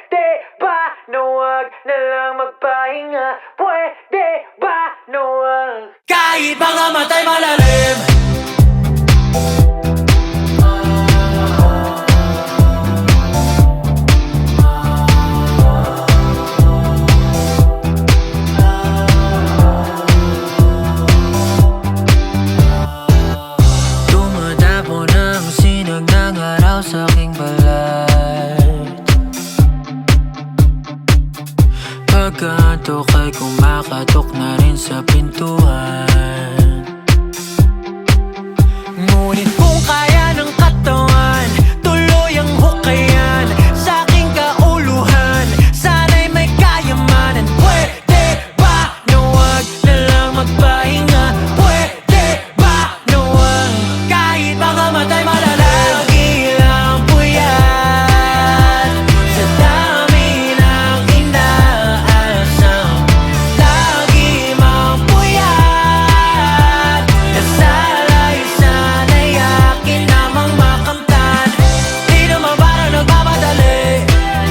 Pwede ba na wag na lang magpahinga? Pwede ba na wag? Kahit mga matay malalim. Dumadapo ng sinag ng araw sa aking balat. Pagkaantok ay kumakatok na rin sa pintuan. Ngunit kung kaya ng katawan, tuloy ang hukayan sa aking kauluhan. Sana'y may kayamanan. Pwede ba na wag na lang magpahinga? Pwede ba na wag? Kahit mga matay malalagi lang puyat sa dami ng inaasam. Lagi mang puyat, nasalay sana'y akin namang makamtan. Di naman parang nagmamadali,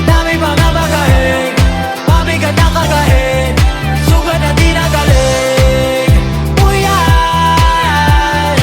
dami pa nga bagahin, mabigat ang kagahin, sugat na di nagaling. Puyat,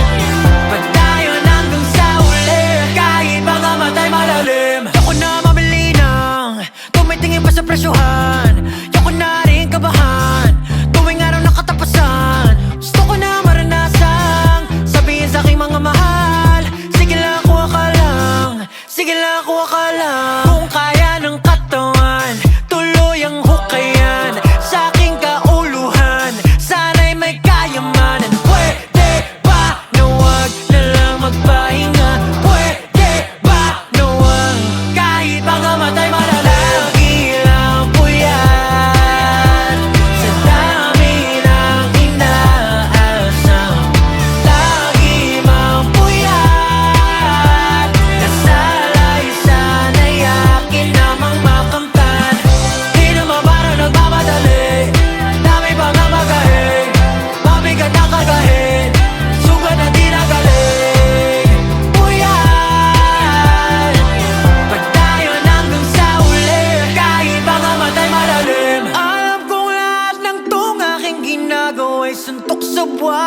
pagdayon hanggang sa uli, kahit mga matay malalim. Yoko na mamili ng tumitingin pa sa presyohan. Yoko na rin kabahan tuwing araw ng katapusan. Gusto ko na maranasang sabihin sa aking mga mahal, sige lang kuha ka lang, sige lang kuha ka lang. Kung kaya ng katawan, tuloy ang hukayan sa aking kauluhan. Sana'y may kayamanan. Pwede ba na wag na lang magpahinga? Pwede ba na wag? Kahit mga matay malalagi lang puyat sa dami ng inaasam. Lagi mang puyat, nasalay sana'y akin namang makamtan. Di naman parang nagmamadali, dami pa nga bagahin, mabigat ang kagahin, sugat na di nagaling. Puyat, pagdayon hanggang sa uli, kahit mga matay malalim. Alam kong lahat ng tong aking ginagawa'y suntok sa buwan.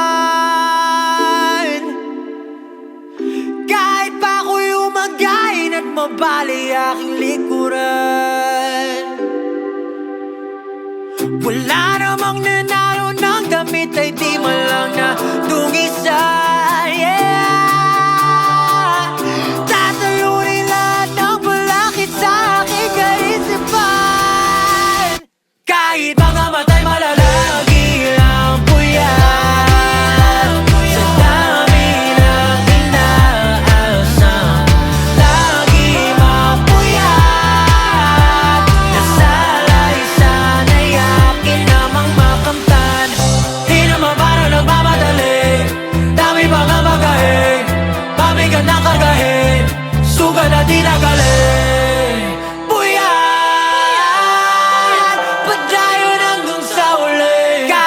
Kahit pa ako'y umagayin at mabali aking likuran. Wala namang nanalo ng damit ay di man lang na dungisan. Yeah, tatalunin lahat ng balakid sa aking kaisipan. Kahit mga matay malalagi lang puyat sa dami ng inaasam. Lagi mang puyat, nasalay sana'y akin namang makamtan. Di naman parang nagmamadali, dami pa nga bagahin, mabigat na kargahin, sugat na di nagaling.